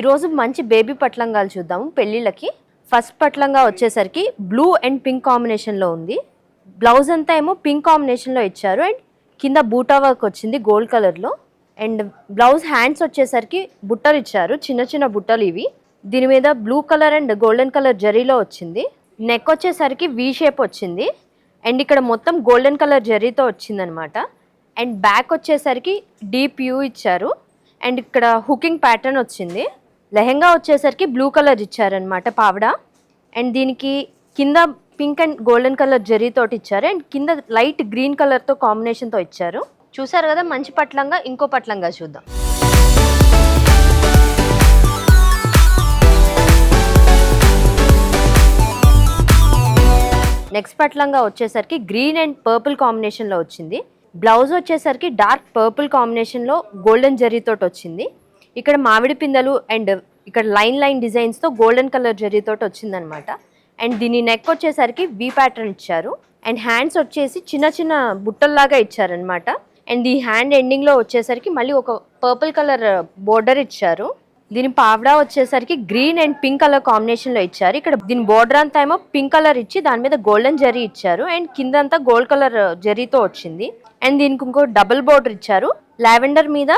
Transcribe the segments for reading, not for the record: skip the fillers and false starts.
ఈరోజు మంచి బేబీ పట్లంగాలు చూద్దాము పెళ్ళిళ్ళకి. ఫస్ట్ పట్లంగా వచ్చేసరికి బ్లూ అండ్ పింక్ కాంబినేషన్లో ఉంది. బ్లౌజ్ అంతా ఏమో పింక్ కాంబినేషన్లో ఇచ్చారు అండ్ కింద బూటా వర్క్ వచ్చింది గోల్డ్ కలర్లో. అండ్ బ్లౌజ్ హ్యాండ్స్ వచ్చేసరికి బుట్టలు ఇచ్చారు, చిన్న చిన్న బుట్టలు ఇవి. దీని మీద blue colour and golden colour జరీలో వచ్చింది. నెక్ వచ్చేసరికి వీ షేప్ వచ్చింది అండ్ ఇక్కడ మొత్తం గోల్డెన్ కలర్ జరీతో వచ్చిందనమాట. అండ్ బ్యాక్ వచ్చేసరికి డీప్ యూ ఇచ్చారు అండ్ ఇక్కడ హుకింగ్ ప్యాటర్న్ వచ్చింది. లెహెంగా వచ్చేసరికి బ్లూ కలర్ ఇచ్చారనమాట పావడ. అండ్ దీనికి కింద పింక్ అండ్ గోల్డెన్ కలర్ జరీతోటి ఇచ్చారు అండ్ కింద లైట్ గ్రీన్ కలర్తో కాంబినేషన్తో ఇచ్చారు. చూసారు కదా మంచి పట్లంగా. ఇంకో పట్లంగా చూద్దాం. నెక్స్ట్ పట్లంగా వచ్చేసరికి గ్రీన్ అండ్ పర్పుల్ కాంబినేషన్లో వచ్చింది. బ్లౌజ్ వచ్చేసరికి డార్క్ పర్పుల్ కాంబినేషన్లో గోల్డెన్ జరీతోటి వచ్చింది. ఇక్కడ మామిడి పిందెలు అండ్ ఇక్కడ లైన్ డిజైన్స్తో గోల్డెన్ కలర్ జరీతోటి వచ్చిందనమాట. అండ్ దీని నెక్ వచ్చేసరికి వీ ప్యాటర్న్ ఇచ్చారు అండ్ హ్యాండ్స్ వచ్చేసి చిన్న చిన్న బుట్టల్లాగా ఇచ్చారనమాట. అండ్ ఈ హ్యాండ్ ఎండింగ్లో వచ్చేసరికి మళ్ళీ ఒక పర్పుల్ కలర్ బోర్డర్ ఇచ్చారు. దీని పావడా వచ్చేసరికి గ్రీన్ అండ్ పింక్ కలర్ కాంబినేషన్లో ఇచ్చారు. ఇక్కడ దీని బోర్డర్ అంతా ఏమో పింక్ కలర్ ఇచ్చి దాని మీద గోల్డెన్ జరీ ఇచ్చారు అండ్ కిందంతా గోల్డ్ కలర్ జరీతో వచ్చింది. అండ్ దీనికి ఇంకో డబుల్ బోర్డర్ ఇచ్చారు. లావెండర్ మీద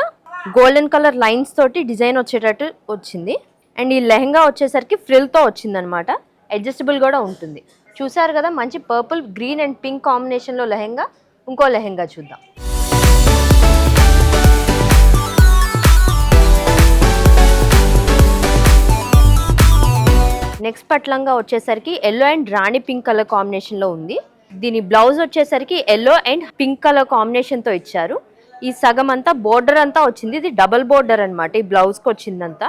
గోల్డెన్ కలర్ లైన్స్ తోటి డిజైన్ వచ్చేటట్టు వచ్చింది. అండ్ ఈ లెహంగా వచ్చేసరికి ఫ్రిల్తో వచ్చిందనమాట. అడ్జస్టబుల్ కూడా ఉంటుంది. చూసారు కదా మంచి పర్పుల్, గ్రీన్ అండ్ పింక్ కాంబినేషన్లో లెహంగా. ఇంకో లెహంగా చూద్దాం. నెక్స్ట్ పట్లంగా వచ్చేసరికి yellow and Rani pink colour కాంబినేషన్లో ఉంది. దీని బ్లౌజ్ వచ్చేసరికి ఎల్లో అండ్ పింక్ కలర్ కాంబినేషన్తో ఇచ్చారు. ఈ సగం అంతా బోర్డర్ అంతా వచ్చింది. ఇది డబల్ బోర్డర్ అనమాట. ఈ బ్లౌజ్కి వచ్చిందంతా.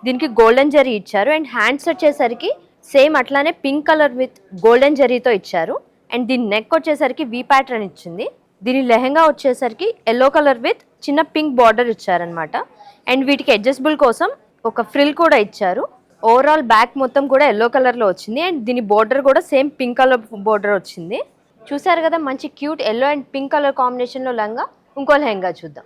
దీనికి గోల్డెన్ జరీ ఇచ్చారు అండ్ హ్యాండ్స్ వచ్చేసరికి సేమ్ అట్లానే పింక్ కలర్ విత్ గోల్డెన్ జరీతో ఇచ్చారు. అండ్ దీని నెక్ వచ్చేసరికి వీ ప్యాటర్న్ ఇచ్చింది. దీని లెహంగా వచ్చేసరికి ఎల్లో కలర్ విత్ చిన్న పింక్ బార్డర్ ఇచ్చారనమాట. అండ్ వీటికి అడ్జస్టబుల్ కోసం ఒక ఫ్రిల్ కూడా ఇచ్చారు. ఓవరాల్ బ్యాక్ మొత్తం కూడా ఎల్లో కలర్లో వచ్చింది అండ్ దీని బోర్డర్ కూడా సేమ్ పింక్ కలర్ బోర్డర్ వచ్చింది. చూసారు కదా మంచి cute yellow and pink colour కాంబినేషన్లో లెహంగా. ఇంకో లెహంగా చూద్దాం.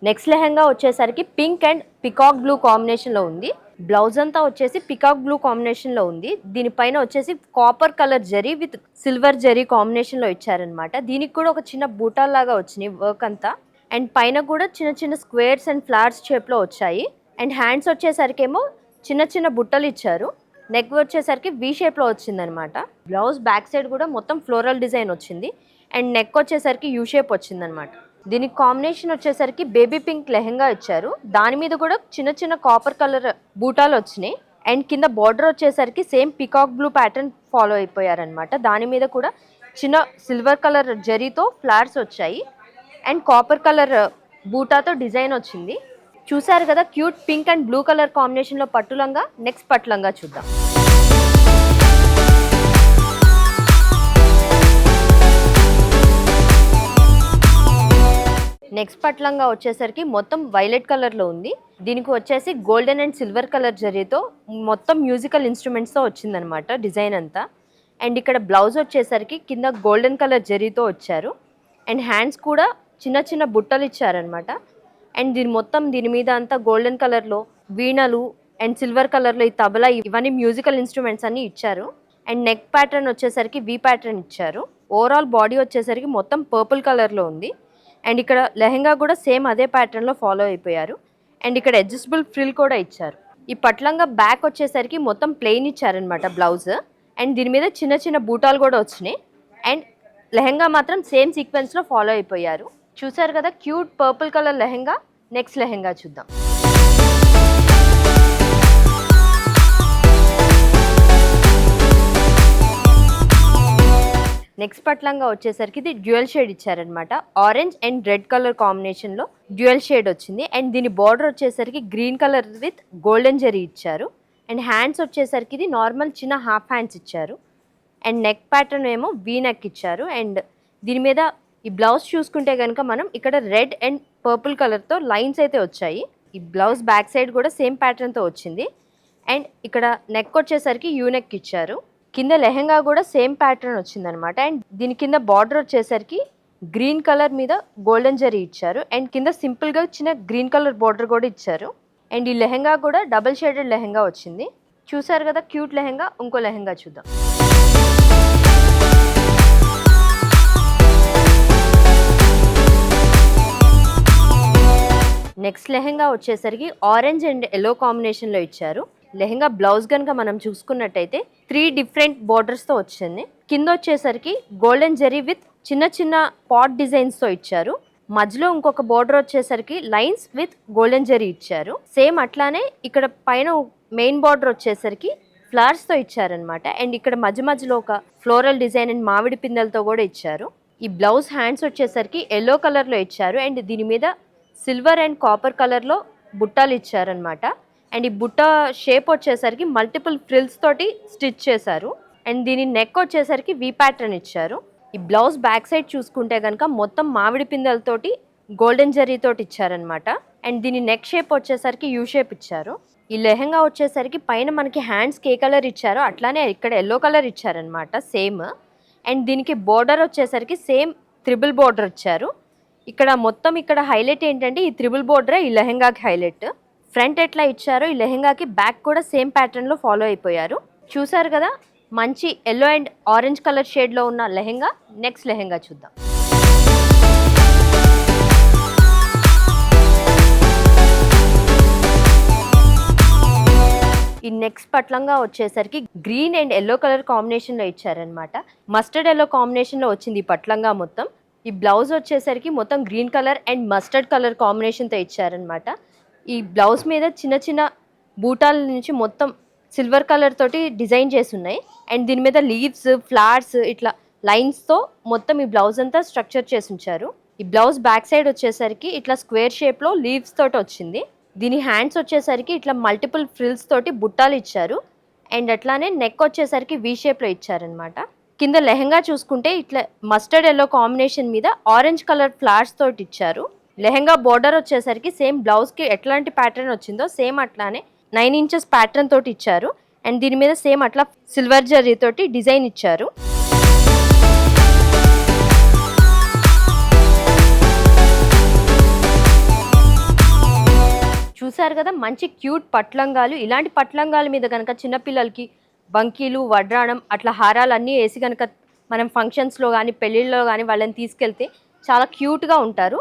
నెక్స్ట్ లెహంగా వచ్చేసరికి పింక్ అండ్ పికాక్ బ్లూ కాంబినేషన్లో ఉంది. బ్లౌజ్ అంతా వచ్చేసి పికాక్ బ్లూ కాంబినేషన్లో ఉంది. దీనిపైన వచ్చేసి copper colour zari with silver zari కాంబినేషన్లో ఇచ్చారనమాట. దీనికి కూడా ఒక చిన్న బూటాల్లాగా వచ్చినాయి వర్క్ అంతా. అండ్ పైన కూడా చిన్న చిన్న స్క్వేర్స్ అండ్ ఫ్లవర్స్ షేప్లో వచ్చాయి. అండ్ హ్యాండ్స్ వచ్చేసరికి ఏమో చిన్న చిన్న బుట్టలు ఇచ్చారు. నెక్ వచ్చేసరికి వీ షేప్లో వచ్చిందనమాట. బ్లౌజ్ బ్యాక్ సైడ్ కూడా మొత్తం ఫ్లోరల్ డిజైన్ వచ్చింది అండ్ నెక్ వచ్చేసరికి యూ షేప్ వచ్చిందనమాట. దీనికి కాంబినేషన్ వచ్చేసరికి బేబీ పింక్ లెహంగా ఇచ్చారు. దాని మీద కూడా చిన్న చిన్న కాపర్ కలర్ బూటాలు వచ్చినాయి. అండ్ కింద బార్డర్ వచ్చేసరికి same peacock blue pattern follow అయిపోయారనమాట. దాని మీద కూడా చిన్న సిల్వర్ కలర్ జరీతో ఫ్లవర్స్ వచ్చాయి అండ్ కాపర్ కలర్ బూటాతో డిజైన్ వచ్చింది. చూసారు కదా cute pink and blue colour కాంబినేషన్లో పట్టులంగా. నెక్స్ట్ పట్టులంగా చూద్దాం. నెక్స్ట్ పట్లంగా వచ్చేసరికి మొత్తం వైలెట్ కలర్లో ఉంది. దీనికి వచ్చేసి గోల్డెన్ అండ్ సిల్వర్ కలర్ జరీతో మొత్తం మ్యూజికల్ ఇన్స్ట్రుమెంట్స్తో వచ్చిందనమాట డిజైన్ అంతా. అండ్ ఇక్కడ బ్లౌజ్ వచ్చేసరికి కింద గోల్డెన్ కలర్ జరీతో వచ్చారు అండ్ హ్యాండ్స్ కూడా చిన్న చిన్న బుట్టలు ఇచ్చారనమాట. అండ్ దీని మీద అంతా గోల్డెన్ కలర్లో వీణలు అండ్ సిల్వర్ కలర్లో ఈ తబలా ఇవన్నీ మ్యూజికల్ ఇన్స్ట్రుమెంట్స్ అన్నీ ఇచ్చారు. అండ్ నెక్ ప్యాటర్న్ వచ్చేసరికి వీ ప్యాటర్న్ ఇచ్చారు. ఓవరాల్ బాడీ వచ్చేసరికి మొత్తం పర్పుల్ కలర్లో ఉంది. అండ్ ఇక్కడ లెహంగా కూడా సేమ్ అదే ప్యాటర్న్లో ఫాలో అయిపోయారు. అండ్ ఇక్కడ అడ్జస్టబుల్ ఫ్రిల్ కూడా ఇచ్చారు. ఈ పట్లంగా బ్యాక్ వచ్చేసరికి మొత్తం ప్లెయిన్ ఇచ్చారనమాట బ్లౌజ్. అండ్ దీని మీద చిన్న చిన్న బూటాలు కూడా వచ్చినాయి. అండ్ లెహంగా మాత్రం సేమ్ సీక్వెన్స్లో ఫాలో అయిపోయారు. చూసారు కదా cute purple colour lehenga. Next lehenga చూద్దాం. నెక్స్ట్ పట్లంగా వచ్చేసరికి ఇది డ్యూయల్ షేడ్ ఇచ్చారనమాట. ఆరెంజ్ అండ్ రెడ్ కలర్ కాంబినేషన్లో డ్యూయల్ షేడ్ వచ్చింది. అండ్ దీని బార్డర్ వచ్చేసరికి green colour with golden zari ఇచ్చారు. అండ్ హ్యాండ్స్ వచ్చేసరికి ఇది నార్మల్ చిన్న హాఫ్ హ్యాండ్స్ ఇచ్చారు. అండ్ నెక్ ప్యాటర్న్ ఏమో వీ నెక్ ఇచ్చారు. అండ్ దీని మీద ఈ బ్లౌజ్ చూసుకుంటే కనుక మనం ఇక్కడ రెడ్ అండ్ పర్పుల్ కలర్తో లైన్స్ అయితే వచ్చాయి. ఈ బ్లౌజ్ బ్యాక్ సైడ్ కూడా సేమ్ ప్యాటర్న్తో వచ్చింది. అండ్ ఇక్కడ నెక్ వచ్చేసరికి యూ నెక్ ఇచ్చారు. కింద లెహెంగా కూడా సేమ్ ప్యాటర్న్ వచ్చిందనమాట. అండ్ దీని కింద బార్డర్ వచ్చేసరికి గ్రీన్ కలర్ మీద గోల్డెన్ జరీ ఇచ్చారు. అండ్ కింద సింపుల్గా చిన్న గ్రీన్ కలర్ బార్డర్ కూడా ఇచ్చారు. అండ్ ఈ లెహెంగా కూడా డబల్ షేడెడ్ లెహెంగా వచ్చింది. చూసారు కదా క్యూట్ లెహెంగా. ఇంకో లెహెంగా చూద్దాం. నెక్స్ట్ లెహెంగా వచ్చేసరికి ఆరెంజ్ అండ్ ఎల్లో కాంబినేషన్లో ఇచ్చారు. లెహెంగా బ్లౌజ్ కనుక మనం చూసుకున్నట్టయితే 3 డిఫరెంట్ బోర్డర్స్తో వచ్చింది. కింద వచ్చేసరికి గోల్డెన్ జరీ విత్ చిన్న చిన్న పాట్ డిజైన్స్తో ఇచ్చారు. మధ్యలో ఇంకొక బోర్డర్ వచ్చేసరికి లైన్స్ విత్ గోల్డెన్ జరీ ఇచ్చారు. సేమ్ అట్లానే ఇక్కడ పైన మెయిన్ బార్డర్ వచ్చేసరికి ఫ్లవర్స్తో ఇచ్చారనమాట. అండ్ ఇక్కడ మధ్యలో ఒక ఫ్లోరల్ డిజైన్ అండ్ మామిడి పిందెలతో కూడా ఇచ్చారు. ఈ బ్లౌజ్ హ్యాండ్స్ వచ్చేసరికి ఎల్లో కలర్లో ఇచ్చారు. అండ్ దీని మీద సిల్వర్ అండ్ కాపర్ కలర్లో బుట్టాలు ఇచ్చారనమాట. అండ్ ఈ బుట్ట షేప్ వచ్చేసరికి మల్టిపుల్ ఫ్రిల్స్ తోటి స్టిచ్ చేశారు. అండ్ దీని నెక్ వచ్చేసరికి వి ప్యాటర్న్ ఇచ్చారు. ఈ బ్లౌజ్ బ్యాక్ సైడ్ చూసుకుంటే కనుక మొత్తం మామిడి పిందెలతోటి గోల్డెన్ జరీతోటి ఇచ్చారనమాట. అండ్ దీని నెక్ షేప్ వచ్చేసరికి యూ షేప్ ఇచ్చారు. ఈ లెహెంగా వచ్చేసరికి పైన మనకి హ్యాండ్స్కి ఏ కలర్ ఇచ్చారో అట్లానే ఇక్కడ ఎల్లో కలర్ ఇచ్చారనమాట సేమ్. అండ్ దీనికి బోర్డర్ వచ్చేసరికి సేమ్ త్రిబుల్ బోర్డర్ ఇచ్చారు. ఇక్కడ మొత్తం ఇక్కడ హైలైట్ ఏంటంటే ఈ త్రిబుల్ బోర్డరే ఈ లెహెంగాకి హైలైట్. ఫ్రంట్ ఎట్లా ఇచ్చారో ఈ లెహెంగాకి బ్యాక్ కూడా సేమ్ ప్యాటర్న్లో ఫాలో అయిపోయారు. చూసారు కదా మంచి ఎల్లో అండ్ ఆరెంజ్ కలర్ షేడ్లో ఉన్న లెహెంగా. నెక్స్ట్ లెహెంగా చూద్దాం. ఈ నెక్స్ట్ పట్లంగా వచ్చేసరికి గ్రీన్ అండ్ ఎల్లో కలర్ కాంబినేషన్లో ఇచ్చారనమాట. మస్టర్డ్ ఎల్లో కాంబినేషన్లో వచ్చింది ఈ పట్లంగా మొత్తం. ఈ బ్లౌజ్ వచ్చేసరికి మొత్తం green colour and mustard colour కాంబినేషన్తో ఇచ్చారనమాట. ఈ బ్లౌజ్ మీద చిన్న చిన్న బూటాల నుంచి మొత్తం సిల్వర్ కలర్ తోటి డిజైన్ చేసి ఉన్నాయి. అండ్ దీని మీద లీవ్స్ ఫ్లవర్స్ ఇట్లా లైన్స్తో మొత్తం ఈ బ్లౌజ్ అంతా స్ట్రక్చర్ చేసి ఉంచారు. ఈ బ్లౌజ్ బ్యాక్ సైడ్ వచ్చేసరికి ఇట్లా స్క్వేర్ షేప్లో లీవ్స్ తోటి వచ్చింది. దీని హ్యాండ్స్ వచ్చేసరికి ఇట్లా మల్టిపుల్ ఫ్రిల్స్ తోటి బుట్టాలు ఇచ్చారు. అండ్ అట్లానే నెక్ వచ్చేసరికి వి షేప్లో ఇచ్చారనమాట. కింద లెహెంగా చూసుకుంటే ఇట్లా మస్టర్డ్ ఎల్లో కాంబినేషన్ మీద ఆరెంజ్ కలర్ ఫ్లవర్స్ తోటి ఇచ్చారు. లెహెంగా బోర్డర్ వచ్చేసరికి సేమ్ బ్లౌజ్కి ఎట్లాంటి ప్యాటర్న్ వచ్చిందో సేమ్ అట్లానే 9 ఇంచెస్ ప్యాటర్న్ తోటి ఇచ్చారు. అండ్ దీని మీద సేమ్ అట్లా సిల్వర్ జరీ తోటి డిజైన్ ఇచ్చారు. చూసారు కదా మంచి క్యూట్ పట్లంగాలు. ఇలాంటి పట్లంగాల మీద కనుక చిన్నపిల్లలకి బంకీలు వడ్రాణం అట్లా హారాలు అన్నీ వేసి కనుక మనం ఫంక్షన్స్లో కానీ పెళ్ళిళ్ళలో కానీ వాళ్ళని తీసుకెళ్తే చాలా క్యూట్గా ఉంటారు.